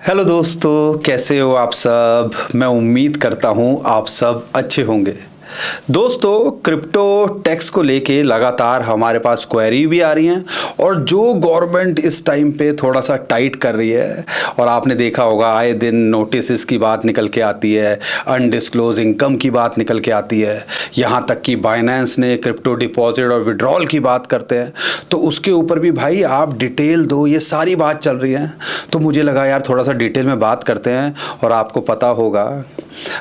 Hello दोस्तों, कैसे हो आप सब। मैं उम्मीद करता हूँ आप सब अच्छे होंगे। दोस्तों, क्रिप्टो टैक्स को लेके लगातार हमारे पास क्वेरी भी आ रही हैं और जो गवर्नमेंट इस टाइम पे थोड़ा सा टाइट कर रही है, और आपने देखा होगा आए दिन नोटिस की बात निकल के आती है, अनडिस्क्लोज इनकम की बात निकल के आती है, यहाँ तक कि बाइनेंस ने क्रिप्टो डिपॉजिट और विड्रॉल की बात करते हैं। तो उसके ऊपर भी भाई आप डिटेल दो, ये सारी बात चल रही है। तो मुझे लगा यार थोड़ा सा डिटेल में बात करते हैं। और आपको पता होगा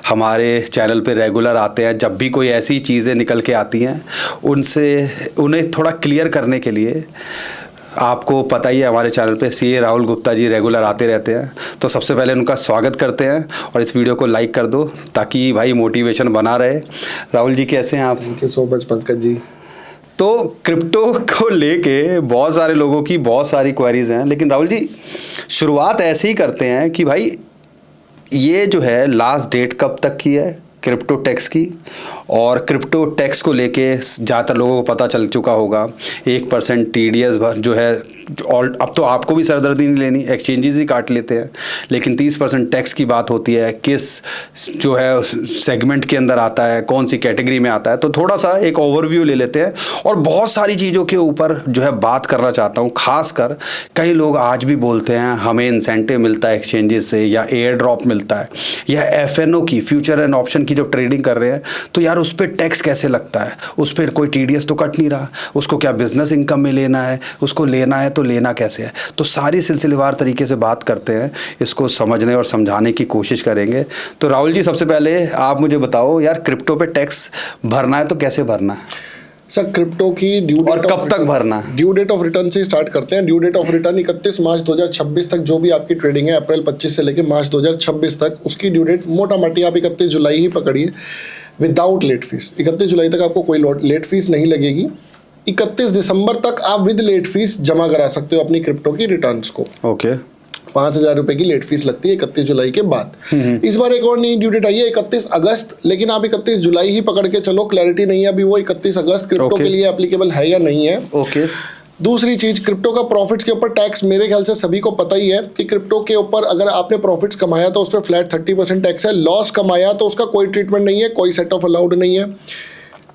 हमारे चैनल पे रेगुलर आते हैं, जब भी कोई ऐसी चीज़ें निकल के आती हैं उन्हें थोड़ा क्लियर करने के लिए, आपको पता ही है हमारे चैनल पे सीए राहुल गुप्ता जी रेगुलर आते रहते हैं। तो सबसे पहले उनका स्वागत करते हैं और इस वीडियो को लाइक कर दो ताकि भाई मोटिवेशन बना रहे। राहुल जी कैसे हैं आप? Thank you so much Pankaj ji. तो क्रिप्टो को लेके बहुत सारे लोगों की बहुत सारी क्वेरीज हैं, लेकिन राहुल जी शुरुआत ऐसे ही करते हैं कि भाई ये जो है लास्ट डेट कब तक की है क्रिप्टो टैक्स की, और क्रिप्टो टैक्स को लेके ज़्यादातर लोगों को पता चल चुका होगा 1% TDS जो है, और अब तो आपको भी सरदर्दी नहीं लेनी, एक्सचेंजेस ही काट लेते हैं, लेकिन 30% टैक्स की बात होती है। किस जो है सेगमेंट के अंदर आता है, कौन सी कैटेगरी में आता है, तो थोड़ा सा एक ओवरव्यू ले लेते हैं और बहुत सारी चीज़ों के ऊपर जो है बात करना चाहता हूँ। खासकर कई लोग आज भी बोलते हैं हमें इंसेंटिव मिलता है एक्सचेंजेस से, या एयर ड्रॉप मिलता है, या FNO की फ्यूचर एंड ऑप्शन की जो ट्रेडिंग कर रहे हैं, तो यार उस पर टैक्स कैसे लगता है, उस पर कोई TDS तो कट नहीं रहा, उसको क्या बिजनेस इनकम में लेना है, उसको लेना है तो लेना कैसे है। तो सारी सिलसिलेवार तरीके से बात करते हैं, इसको समझने और समझाने की कोशिश करेंगे। तो राहुल जी सबसे पहले आप मुझे बताओ यार, क्रिप्टो पे टैक्स भरना है तो कैसे भरना है? सर क्रिप्टो की ड्यू डेट और कब तक भरना है? ड्यू डेट ऑफ रिटर्न से स्टार्ट करते हैं। ड्यू डेट ऑफ रिटर्न 31 मार्च 2026 तक जो भी आपकी ट्रेडिंग है, अप्रैल 25 से लेकर मार्च 2026 तक, उसकी ड्यू डेट मोटा माटी आप 31 जुलाई ही पकड़िए, विदाउट लेट फीस। 31 जुलाई तक आपको कोई लेट फीस नहीं लगेगी। 31 दिसंबर तक आप विद लेट फीस जमा करा सकते हो अपनी क्रिप्टो की रिटर्न्स को। ओके 5,000 रुपए की लेट फीस लगती है 31 जुलाई के बाद। इस बार एक और नई ड्यू डेट आई है 31 अगस्त, लेकिन आप 31 जुलाई ही पकड़ के चलो, क्लैरिटी नहीं है अभी वो 31 अगस्त क्रिप्टो के लिए एप्लीकेबल है या नहीं है। ओके दूसरी चीज, क्रिप्टो का प्रॉफिट्स के ऊपर टैक्स मेरे ख्याल से सभी को पता ही है कि क्रिप्टो के ऊपर अगर आपने प्रॉफिट्स कमाया तो उस पर फ्लैट 30% टैक्स है, लॉस कमाया तो उसका कोई ट्रीटमेंट नहीं है, कोई सेट ऑफ अलाउड नहीं है।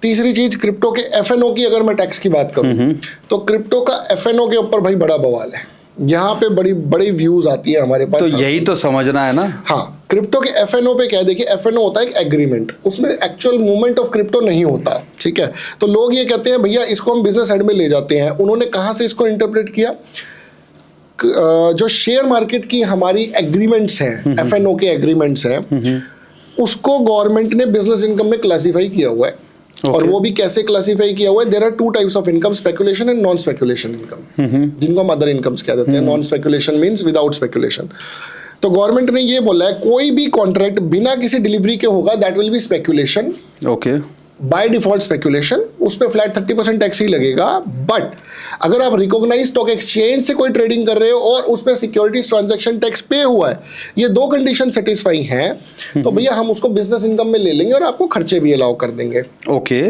तीसरी चीज, क्रिप्टो के FNO की अगर मैं टैक्स की बात करूं तो क्रिप्टो का FNO के ऊपर भाई बड़ा बवाल है, यहाँ पे बड़ी बड़ी व्यूज आती है हमारे पास। तो यही तो समझना है ना। हाँ, क्रिप्टो के FNO पे क्या है, देखिए FNO होता है एक एग्रीमेंट, उसमें एक्चुअल मूवमेंट ऑफ क्रिप्टो नहीं होता, ठीक है। तो लोग ये कहते हैं भैया इसको हम बिजनेस हेड में ले जाते हैं। उन्होंने कहाँ से इसको इंटरप्रेट किया, जो शेयर मार्केट की हमारी एग्रीमेंट्स हैं, FNO के एग्रीमेंट्स हैं, उसको गवर्नमेंट ने बिजनेस इनकम में क्लासीफाई किया हुआ है। और वो भी कैसे क्लासीफाई किया हुआ है, there are 2 types of income, speculation and non speculation income, जिनको हम अदर इनकम्स कह देते हैं। Non speculation means without speculation. तो गवर्नमेंट ने ये बोला है कोई भी कॉन्ट्रैक्ट बिना किसी डिलीवरी के होगा that will be speculation. Okay, by default speculation, उस पर फ्लैट 30% टैक्स ही लगेगा। बट अगर आप रिकॉग्नाइज स्टॉक एक्सचेंज से कोई ट्रेडिंग कर रहे हो और उस पर सिक्योरिटीज ट्रांजैक्शन टैक्स पे हुआ है, ये 2 कंडीशन सेटिस्फाई हैं, तो भैया हम उसको बिजनेस इनकम में ले लेंगे और आपको खर्चे भी अलाउ कर देंगे। ओके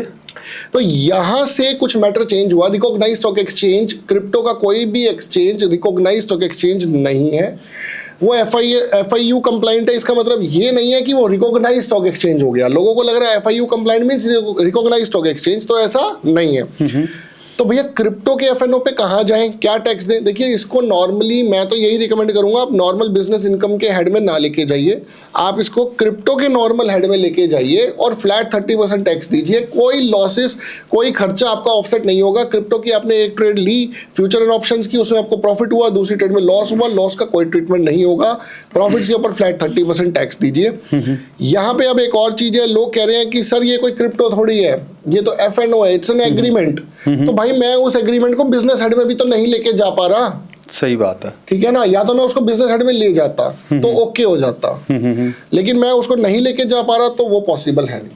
तो यहां से कुछ मैटर चेंज हुआ। रिकॉग्नाइज स्टॉक एक्सचेंज, क्रिप्टो का कोई भी एक्सचेंज रिकॉग्नाइज स्टॉक एक्सचेंज नहीं है, वो FIU कंप्लाइंट है। इसका मतलब ये नहीं है कि वो रिकॉग्नाइज स्टॉक एक्सचेंज हो गया। लोगों को लग रहा है FIU compliant means recognise stock exchange, तो ऐसा नहीं है। तो भैया क्रिप्टो के FNO पे कहाँ जाएं, क्या टैक्स दें? देखिए इसको नॉर्मली मैं तो यही रिकमेंड करूंगा, आप नॉर्मल बिजनेस इनकम के हेड में ना लेके जाइए, आप इसको क्रिप्टो के नॉर्मल हेड में लेके जाइए और फ्लैट 30% टैक्स दीजिए। कोई लॉसेस, कोई खर्चा आपका ऑफसेट नहीं होगा। क्रिप्टो की आपने एक ट्रेड ली फ्यूचर एंड ऑप्शंस की, उसमें आपको प्रॉफिट हुआ, दूसरी ट्रेड में लॉस हुआ, लॉस का कोई ट्रीटमेंट नहीं होगा। प्रॉफिट्स के ऊपर फ्लैट 30% टैक्स दीजिए। यहाँ पे अब एक और चीज है, लोग कह रहे हैं कि सर ये कोई क्रिप्टो थोड़ी है, ये तो FNO है, इट्स एन एग्रीमेंट। तो भाई मैं उस एग्रीमेंट को बिजनेस हेड में भी तो नहीं लेके जा पा रहा। सही बात है, ठीक है ना, या तो मैं उसको बिजनेस हेड में ले जाता तो ओके हो जाता, लेकिन मैं उसको नहीं लेके जा पा रहा तो वो पॉसिबल है नहीं।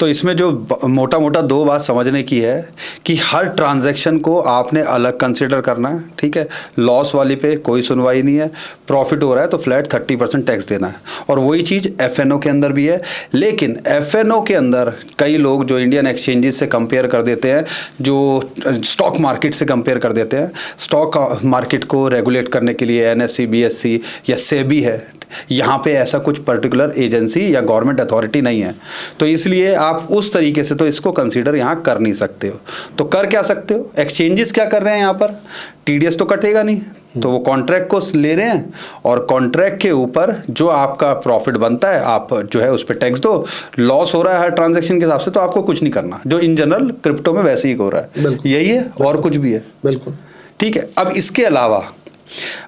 तो इसमें जो मोटा मोटा दो बात समझने की है कि हर ट्रांजैक्शन को आपने अलग कंसिडर करना है, ठीक है। लॉस वाली पे कोई सुनवाई नहीं है, प्रॉफिट हो रहा है तो फ्लैट 30% टैक्स देना है। और वही चीज़ एफएनओ के अंदर भी है, लेकिन एफएनओ के अंदर कई लोग जो इंडियन एक्सचेंजेस से कंपेयर कर देते हैं, जो स्टॉक मार्केट से कंपेयर कर देते हैं, स्टॉक मार्केट को रेगुलेट करने के लिए एनएससी, बीएससी या सेबी है, यहाँ पे ऐसा कुछ पर्टिकुलर एजेंसी या गवर्नमेंट अथॉरिटी नहीं है। तो इसलिए आप उस तरीके से तो इसको कंसीडर यहाँ कर नहीं सकते हो। तो कर क्या सकते हो, एक्सचेंजेस क्या कर रहे हैं यहाँ पर, टीडीएस तो कटेगा नहीं, तो वो कॉन्ट्रैक्ट को ले रहे हैं और कॉन्ट्रैक्ट के ऊपर जो आपका प्रॉफिट बनता है आप जो है उस पर टैक्स दो। लॉस हो रहा है हर ट्रांजैक्शन के हिसाब से तो आपको कुछ नहीं करना, जो इन जनरल क्रिप्टो में वैसे ही हो रहा है, यही है और कुछ भी है। बिल्कुल ठीक है। अब इसके अलावा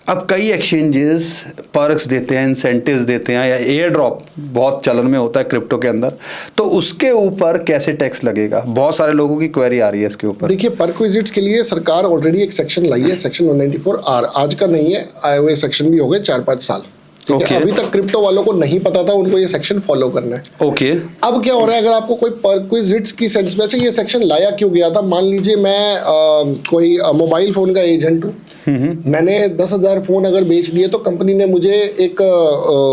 अब कई एक्सचेंजेस पर्क्स देते हैं, इंसेंटिव्स देते हैं, या एयर ड्रॉप बहुत चलन में होता है क्रिप्टो के अंदर, तो उसके ऊपर कैसे टैक्स लगेगा? बहुत सारे लोगों की क्वेरी आ रही है इसके ऊपर। देखिए, परक्विजिट्स के लिए सरकार ऑलरेडी एक सेक्शन लाई है, सेक्शन 194R। आज का नहीं है, आए हुए सेक्शन भी हो गए 4-5 साल। ठीक है, अभी तक क्रिप्टो वालों को नहीं पता था, उनको ये सेक्शन फॉलो करना है। ओके। अब क्या हो रहा है, अगर आपको कोई परक्विजिट्स की सेंस में, अच्छा ये सेक्शन लाया क्यों गया था? मान लीजिए मैं कोई मोबाइल फोन का एजेंट हूँ, मैंने 10,000 फोन अगर बेच दिए तो कंपनी ने मुझे एक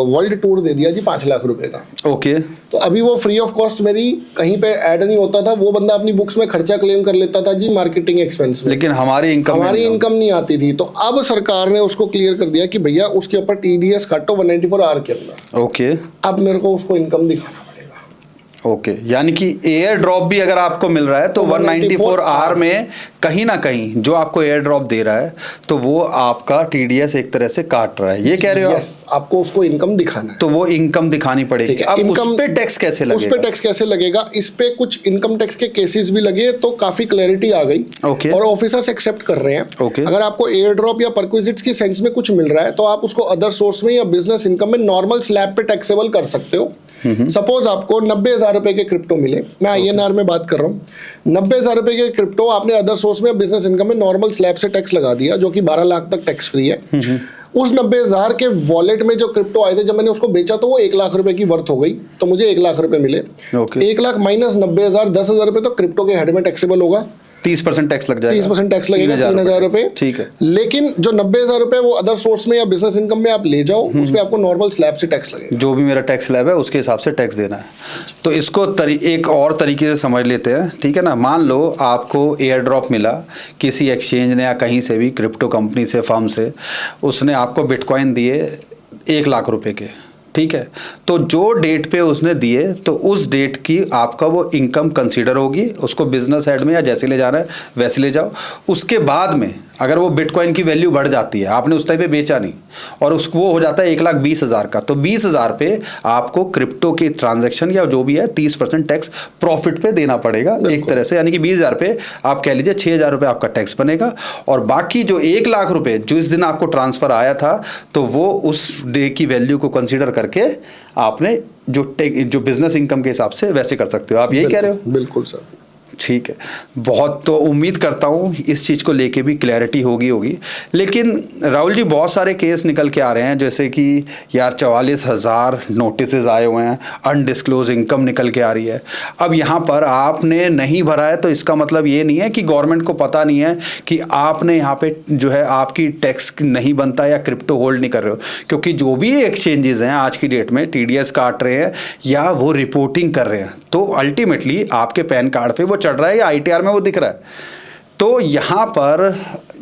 वर्ल्ड टूर दे दिया जी 5 लाख रुपए का। ओके। तो अभी वो फ्री ऑफ कॉस्ट मेरी कहीं पे ऐड नहीं होता था, वो बंदा अपनी बुक्स में खर्चा क्लेम कर लेता था जी मार्केटिंग एक्सपेंस में, लेकिन हमारी इनकम नहीं आती थी। तो अब सरकार ने उसको क्लियर कर दिया कि भैया उसके ऊपर टीडीएस काटो 194R के अंदर। ओके। अब मेरे को उसको इनकम दिखाना पड़ेगा। ओके, यानी कि एयर ड्रॉप भी अगर आपको मिल रहा है तो 194R में कहीं ना कहीं जो आपको एयर ड्रॉप दे रहा है तो वो आपका टीडीएस एक तरह से काट रहा है, ये कह रहे हो? यस, आपको उसको इनकम दिखाना है, तो वो इनकम दिखानी पड़ेगी। अब उस पे टैक्स कैसे लगेगा? उस पे टैक्स कैसे लगेगा, इस पे कुछ इनकम टैक्स के केसेस भी लगे तो काफी क्लैरिटी आ गई। ओके। और ऑफिसर्स एक्सेप्ट कर रहे हैं। ओके। अगर आपको एयर ड्रॉप या परक्विजिट्स की सेंस में कुछ मिल रहा है तो आप उसको अदर सोर्स में या बिजनेस इनकम में नॉर्मल स्लैब पे टैक्सेबल कर सकते हो। सपोज आपको 90,000 रुपए के क्रिप्टो मिले, मैं INR में बात कर रहा हूँ, 90,000 रुपए के क्रिप्टो आपने अदर सोर्स में बिजनेस इनकम में नॉर्मल स्लैब से टैक्स लगा दिया, जो कि 12 लाख तक टैक्स फ्री है। उस 90,000 के वॉलेट में जो क्रिप्टो आए थे, जब मैंने उसको बेचा तो वो 1 लाख रुपए की वर्थ हो गई, तो मुझे 1 लाख रुपए मिले। 1 लाख माइनस 90,000, 10,000 रुपए तो क्रिप्टो के हेड में टैक्सेबल होगा। 30% टैक्स लग जाएगा। 30% टैक्स लगेगा, 3,000 रुपए। ठीक है। लेकिन जो 90,000 रुपए वो अदर सोर्स में या बिजनेस इनकम में आप ले जाओ, उस पे आपको नॉर्मल स्लैब से टैक्स लगेगा। जो भी मेरा टैक्स स्लैब है उसके हिसाब से टैक्स देना है। तो इसको एक और तरीके से समझ लेते हैं, ठीक है ना। मान लो आपको एयर ड्रॉप मिला किसी एक्सचेंज ने या कहीं से भी, क्रिप्टो कंपनी से, फर्म से, उसने आपको बिटकॉइन दिए 1 लाख रुपए के, ठीक है। तो जो डेट पे उसने दिए तो उस डेट की आपका वो इनकम कंसीडर होगी, उसको बिजनेस हेड में या जैसे ले जाना है वैसे ले जाओ। उसके बाद में अगर वो बिटकॉइन की वैल्यू बढ़ जाती है, आपने उस टाइम पे बेचा नहीं और उसको वो हो जाता है 1,20,000 का, तो 20,000 पे आपको क्रिप्टो की ट्रांजैक्शन या जो भी है 30% टैक्स प्रॉफिट पे देना पड़ेगा एक तरह से। यानी कि 20,000 पे आप कह लीजिए 6,000 रुपये आपका टैक्स बनेगा, और बाकी जो 1 लाख रुपए जो इस दिन आपको ट्रांसफर आया था तो वो उस डे की वैल्यू को कंसीडर करके आपने जो बिजनेस इनकम के हिसाब से वैसे कर सकते हो। आप यही कह रहे हो? बिल्कुल सर। ठीक है। बहुत, तो उम्मीद करता हूँ इस चीज़ को लेके भी क्लैरिटी होगी। लेकिन राहुल जी, बहुत सारे केस निकल के आ रहे हैं, जैसे कि यार 44,000 नोटिसेज आए हुए हैं, अनडिस्क्लोज इनकम निकल के आ रही है। अब यहाँ पर आपने नहीं भरा है तो इसका मतलब ये नहीं है कि गवर्नमेंट को पता नहीं है कि आपने यहाँ पे जो है आपकी टैक्स नहीं बनता या क्रिप्टो होल्ड नहीं कर रहे हो, क्योंकि जो भी एक्सचेंजेस हैं आज की डेट में टीडीएस काट रहे हैं या वो रिपोर्टिंग कर रहे हैं, तो अल्टीमेटली आपके पैन कार्ड पे वो चढ़ रहा है या ITR में वो दिख रहा है। तो यहाँ पर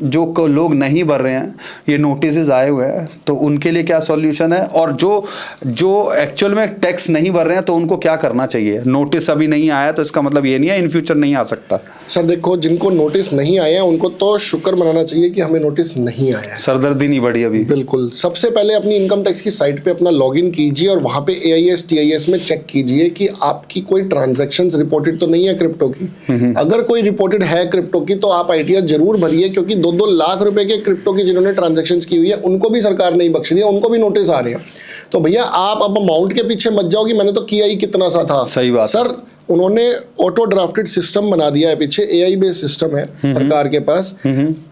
जो लोग नहीं भर रहे हैं, ये नोटिस आए हुए हैं, तो उनके लिए क्या सॉल्यूशन है? और जो एक्चुअल में टैक्स नहीं भर रहे हैं तो उनको क्या करना चाहिए? नोटिस अभी नहीं आया तो इसका मतलब ये नहीं है इन फ्यूचर नहीं आ सकता। सर देखो, जिनको नोटिस नहीं आया है उनको तो शुक्र मनाना चाहिए कि हमें नोटिस नहीं आया है, सरदर्दी नहीं बढ़ी अभी। बिल्कुल। सबसे पहले अपनी इनकम टैक्स की साइट पे अपना लॉगिन कीजिए और वहां पे AIS TIS में चेक कीजिए कि आपकी कोई ट्रांजैक्शंस रिपोर्टेड तो नहीं है क्रिप्टो की। अगर कोई रिपोर्टेड है क्रिप्टो की तो आप ITR जरूर भरिए, क्योंकि 2-2 लाख रुपए के क्रिप्टो की जिन्होंने ट्रांजैक्शंस की हुई है उनको भी सरकार नहीं बख्श रही है, उनको भी नोटिस आ रहे हैं। तो भैया आप अब अमाउंट के पीछे मत जाओ कि मैंने तो किया ही कितना सा था। सही बात सर, उन्होंने ऑटो ड्राफ्टेड सिस्टम बना दिया है, पीछे AI बेस्ड सिस्टम है सरकार के पास।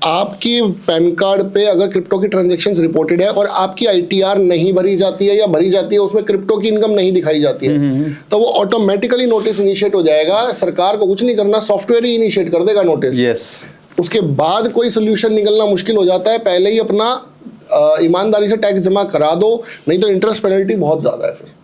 आपकी पैन कार्ड पे अगर क्रिप्टो की ट्रांजैक्शंस रिपोर्टेड है और आपकी ITR नहीं भरी जाती है या भरी जाती है, उसमें क्रिप्टो की इनकम नहीं दिखाई जाती है, तो वो ऑटोमेटिकली नोटिस इनिशिएट हो जाएगा। सरकार को कुछ नहीं करना, सॉफ्टवेयर ही इनिशिएट कर देगा नोटिस। यस। उसके बाद कोई सोल्यूशन निकलना मुश्किल हो जाता है। पहले ही अपना ईमानदारी से टैक्स जमा करा दो, नहीं तो इंटरेस्ट पेनल्टी बहुत ज़्यादा है फिर।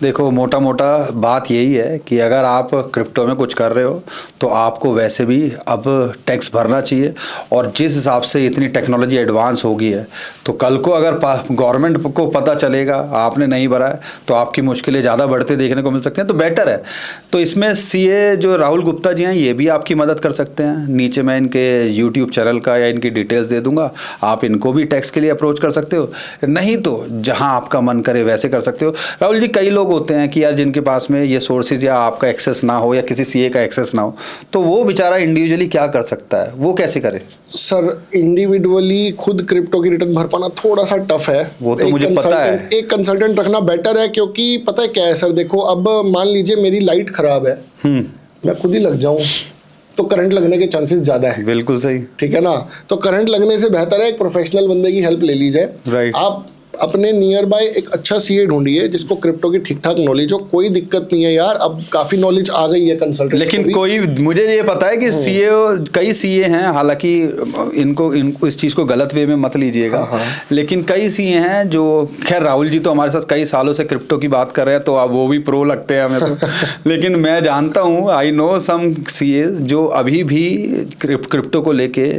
देखो, मोटा मोटा बात यही है कि अगर आप क्रिप्टो में कुछ कर रहे हो तो आपको वैसे भी अब टैक्स भरना चाहिए। और जिस हिसाब से इतनी टेक्नोलॉजी एडवांस हो गई है, तो कल को अगर गवर्नमेंट को पता चलेगा आपने नहीं भरा है तो आपकी मुश्किलें ज़्यादा बढ़ते देखने को मिल सकती हैं। तो बेटर है। तो इसमें CA जो राहुल गुप्ता जी हैं, ये भी आपकी मदद कर सकते हैं। नीचे मैं इनके यूट्यूब चैनल का या इनकी डिटेल्स दे दूंगा, आप इनको भी टैक्स के लिए अप्रोच कर सकते हो। नहीं तो जहाँ आपका मन करे वैसे कर सकते हो। राहुल जी, कई लोग होते हैं कि यार जिनके पास में ये सोर्सेज या आपका एक्सेस ना हो या किसी CA का एक्सेस ना हो, तो वो बेचारा इंडिविजुअली क्या कर सकता है, वो कैसे करे? सर, इंडिविजुअली खुद क्रिप्टो की रिटर्न भर पाना थोड़ा सा टफ है। वो तो मुझे पता है। एक कंसल्टेंट रखना बेटर है, क्योंकि पता है क्या है सर, देखो अब मान लीजिए मेरी लाइट खराब है, मैं खुद ही लग जाऊं तो करंट लगने के चांसेस ज्यादा है। बिल्कुल सही। ठीक है ना? तो करंट लगने से बेहतर है एक प्रोफेशनल बंदे की हेल्प ले ली जाए। राइट। आप अपने नियर बाय एक अच्छा CA ढूंढिए जिसको क्रिप्टो की ठीक ठाक नॉलेज हो। कोई दिक्कत नहीं है यार, अब काफी नॉलेज आ गई है कंसल्टेंट। लेकिन कोई, मुझे ये पता है कि कई CA हैं, हालांकि इनको इस चीज़ को गलत वे में मत लीजिएगा, लेकिन कई CA हैं जो, खैर राहुल जी तो हमारे साथ कई सालों से क्रिप्टो की बात कर रहे हैं तो अब वो भी प्रो लगते हैं हमें तो लेकिन मैं जानता हूँ, आई नो सम CA जो अभी भी क्रिप्टो को लेके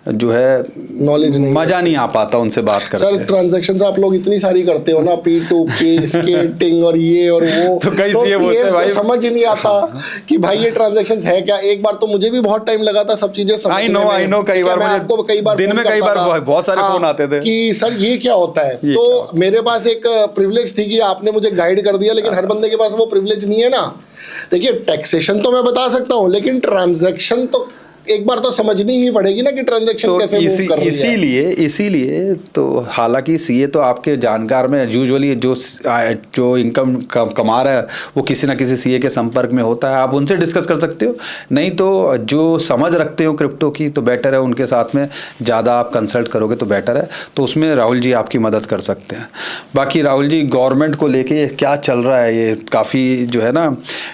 जो है नॉलेज नहीं, मजा नहीं आ पाता उनसे बात करते। सर, ट्रांजैक्शंस आप लोग इतनी सारी करते हो ना, P2P स्केटिंग और ये और वो, तो कई CA बोलते हैं भाई समझ ही नहीं आता कि भाई ये ट्रांजैक्शंस है क्या। एक बार तो मुझे भी बहुत टाइम लगा था सब चीजें समझने में। आई नो कई बार मुझे दिन में कई बार बहुत सारे फोन आते थे कि सर ये क्या होता है। तो मेरे पास एक प्रिविलेज थी कि आपने मुझे गाइड कर दिया, लेकिन हर बंदे के पास वो प्रिविलेज नहीं है ना। देखिए, टैक्सेशन तो मैं बता सकता हूँ, लेकिन ट्रांजैक्शन तो एक बार तो समझनी ही पड़ेगी ना कि ट्रांजैक्शन तो कैसे मूव कर रही है। इसीलिए तो हालांकि CA तो आपके जानकार में यूजुअली जो इनकम कमा रहा है वो किसी ना किसी CA के संपर्क में होता है, आप उनसे डिस्कस कर सकते हो। नहीं तो जो समझ रखते हो क्रिप्टो की तो बेटर है उनके साथ में ज़्यादा आप कंसल्ट करोगे तो बेटर है। तो उसमें राहुल जी आपकी मदद कर सकते हैं। बाकी राहुल जी, गवर्नमेंट को लेके क्या चल रहा है, ये काफ़ी जो है ना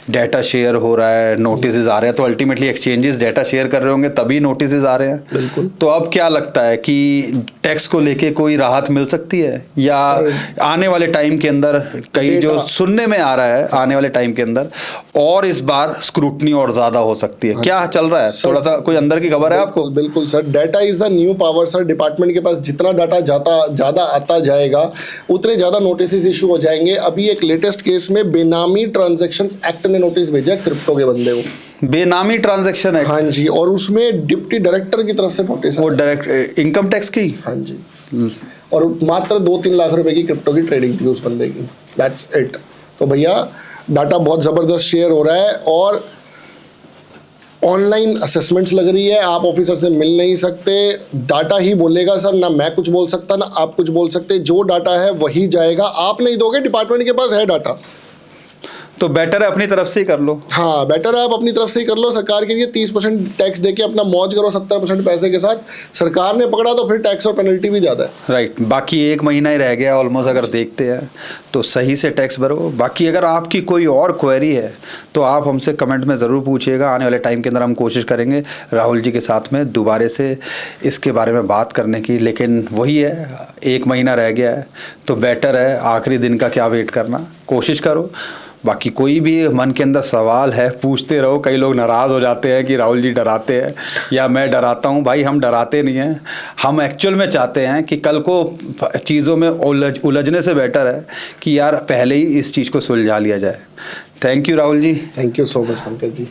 डाटा शेयर हो रहा है, नोटिस आ रहे हैं, तो अल्टीमेटली एक्सचेंजेस डाटा शेयर कर रहे होंगे तभी नोटिस आ रहे हैं। बिल्कुल। तो अब क्या लगता है कि टैक्स को लेके कोई राहत मिल सकती है, या आने वाले टाइम के अंदर कई जो सुनने में आ रहा है आने वाले टाइम के अंदर और इस बार स्क्रूटनी और ज्यादा हो सकती है? क्या चल रहा है, थोड़ा सा कोई अंदर की खबर है आपको? बिल्कुल sir, data is the new power sir. Department के पास जितना डाटा ज्यादा आता जाएगा उतने ज्यादा नोटिस इशू हो जाएंगे। अभी एक लेटेस्ट केस में बेनामी ट्रांजैक्शंस एक्ट ने नोटिस भेजा क्रिप्टो के बंदे को। बेनामी ट्रांजैक्शन है? हाँ जी, और उसमें डिप्टी डायरेक्टर की तरफ से नोटिस, वो डायरेक्ट इनकम टैक्स की। हाँ जी, और मात्र 2-3 लाख रुपए की क्रिप्टो की ट्रेडिंग थी उस बंदे की। That's it. तो भैया डाटा बहुत जबरदस्त शेयर हो रहा है और ऑनलाइन असेसमेंट्स लग रही है, आप ऑफिसर से मिल नहीं सकते, डाटा ही बोलेगा सर, ना मैं कुछ बोल सकता ना आप कुछ बोल सकते। जो डाटा है वही जाएगा, आप नहीं दोगे, डिपार्टमेंट के पास है डाटा। तो बेटर है अपनी तरफ से ही कर लो। हाँ, बेटर है आप अपनी तरफ से ही कर लो। सरकार के लिए 30% टैक्स देके अपना मौज करो 70% पैसे के साथ। सरकार ने पकड़ा तो फिर टैक्स और पेनल्टी भी ज़्यादा है। राइट। बाकी 1 महीना ही रह गया ऑलमोस्ट, अगर देखते हैं तो सही से टैक्स भरो। बाकी अगर आपकी कोई और क्वेरी है तो आप हमसे कमेंट में ज़रूर पूछिएगा। आने वाले टाइम के अंदर हम कोशिश करेंगे राहुल जी के साथ में दोबारा से इसके बारे में बात करने की। लेकिन वही है, 1 महीना रह गया है तो बेटर है आखिरी दिन का क्या वेट करना, कोशिश करो। बाकी कोई भी मन के अंदर सवाल है पूछते रहो। कई लोग नाराज़ हो जाते हैं कि राहुल जी डराते हैं या मैं डराता हूं। भाई हम डराते नहीं हैं, हम एक्चुअल में चाहते हैं कि कल को चीज़ों में उलझने से बेटर है कि यार पहले ही इस चीज़ को सुलझा लिया जाए। Thank you Rahul ji. Thank you so much Pankaj ji.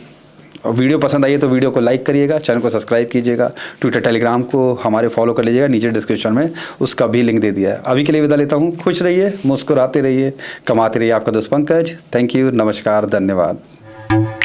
और वीडियो पसंद आई है तो वीडियो को लाइक करिएगा, चैनल को सब्सक्राइब कीजिएगा, ट्विटर टेलीग्राम को हमारे फॉलो कर लीजिएगा, नीचे डिस्क्रिप्शन में उसका भी लिंक दे दिया है। अभी के लिए विदा लेता हूँ। खुश रहिए, मुस्कुराते रहिए, कमाते रहिए। आपका दोस्त पंकज। थैंक यू, नमस्कार, धन्यवाद।